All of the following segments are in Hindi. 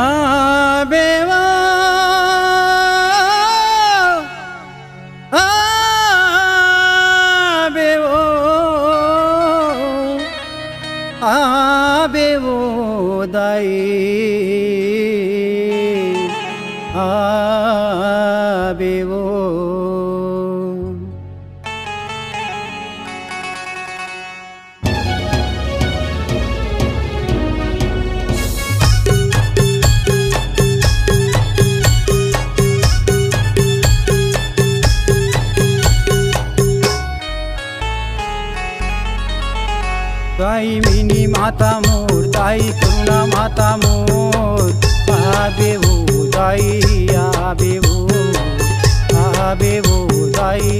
आबेवो आबेवो आबेवो दाई आबेवो दाई मिनी माता मोर दाई करुणा माता मोर आबेवो दाई आबेवो आबेवो दाई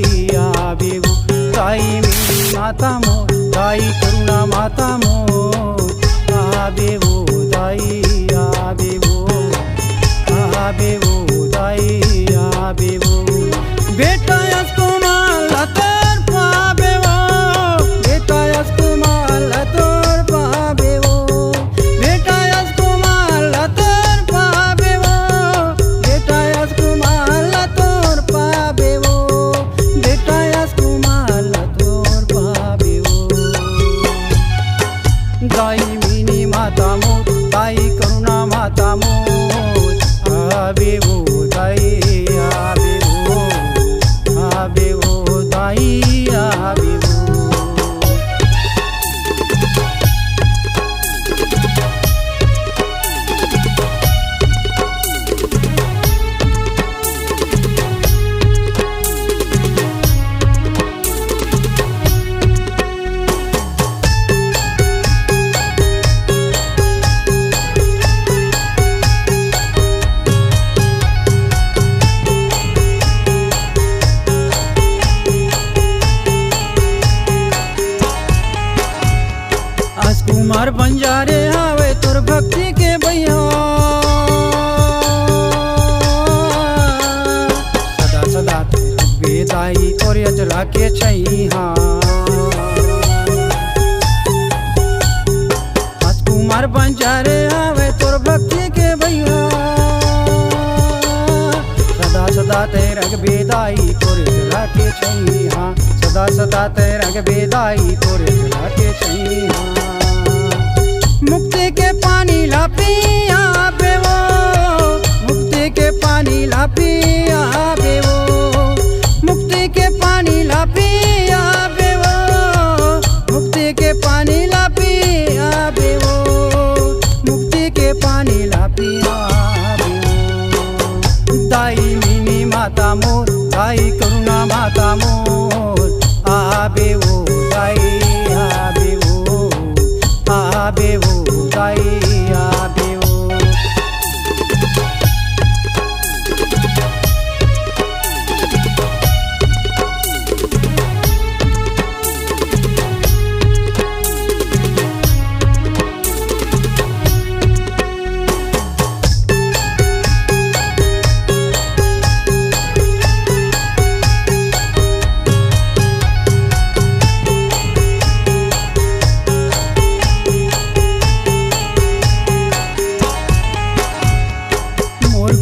आबेवो दाई मिनी माता मोर दाई करुणा माता मोर आबेवो दाई आबेवो आबेवो दाई आबेवो बेटा यसको माला तर पाबेवो बेटा यसको माला तर पाबेवो बेटा यसको माला तर पाबेवो बेटा यसको माला तर पाबेवो बेटा यसको माला तर पाबेवो दाई मिनी माता मोर दाई करुणा माता मोर आबेवो दाई आबेवो आबेवो दाई आबेवो कुमार बंजारे आवे तोर भक्ति के भैया सदा सदा तेरा बेदाई तोर अजरा के छैहा कुमार बंजारे आवे तोर भक्ति के भैया सदा सदा तेरा बेदाई तोर अजरा के छैहा सदा सदा तेरा बेदाई तोर अजरा के छैहा मुक्ति के पानी ला पिया बेवो मुक्ति के पानी ला पिया बेवो मुक्ति के पानी ला पिया बेवो मुक्ति के पानी ला पिया बेवो मुक्ति के पानी ला पिया बेवो दाई मिनी माता मोर दाई करुणा माता मोर आबेवो दाई आबेवो आबेवो दाई आबेवो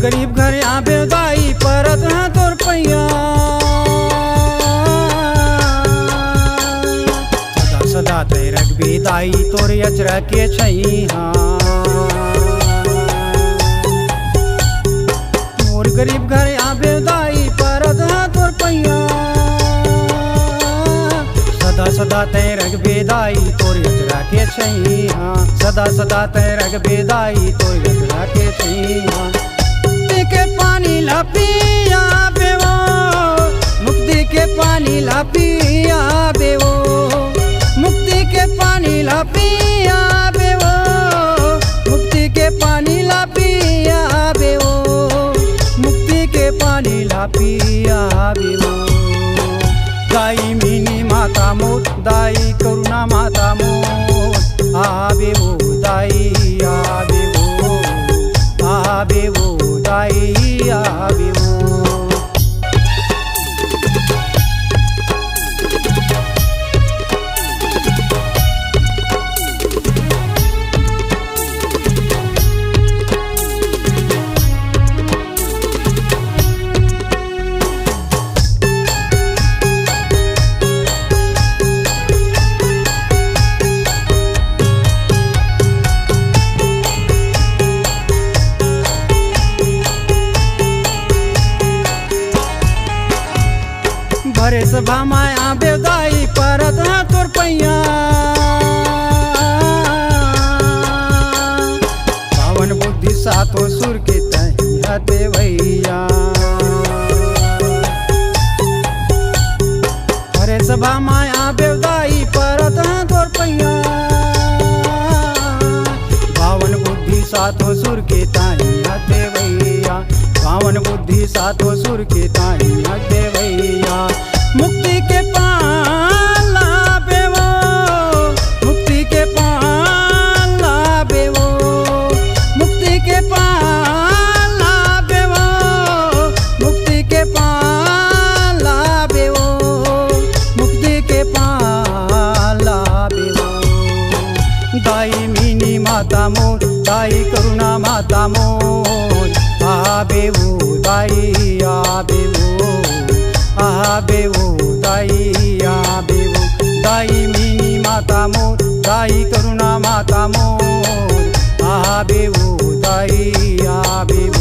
गरीब घर आबे दाई परत हाँ तोर पैया सदा सदा तेरक बेदाई तोर अजरा के छैहा मोर गरीब घर आबे दाई परत हाँ तोर पैया सदा सदा तेरक बेदाई तोर अजरा के छैहा सदा सदा तेरक बेदाई तोर अजरा के छैहा के पानी ला पिया बेवो मुक्ति के पानी ला पिया बेवो मुक्ति के पानी ला पिया बेवो मुक्ति के पानी ला पिया बेवो मुक्ति के पानी ला पिया बेवो दाई मिनी माता मोर दाई करुणा माता मोर आबेवो दाई आबेवो आबेवो दाई आबेवो सभा माया बेदाई परत तोर पैया पावन बुद्धि सातो सुर के तही हते भैया अरे सभा माया बेदाई परत तोर पैया पावन बुद्धि सातो सुर के ताही हते भैया पावन बुद्धि सातो सुर के ताही हते भैया मुक्ति के पाला बेवो मुक्ति के पाला बेवो मुक्ति के पाला बेवो मुक्ति के पाला बेवो मुक्ति के पाला बेवो दाई मीनी माता मोर दाई करुणा माता मोर आबेवो दाई आबेवो दाई आबेवो दाई मीनी माता मोर दाई करुणा माता मोर आबेवो दाई आबेवो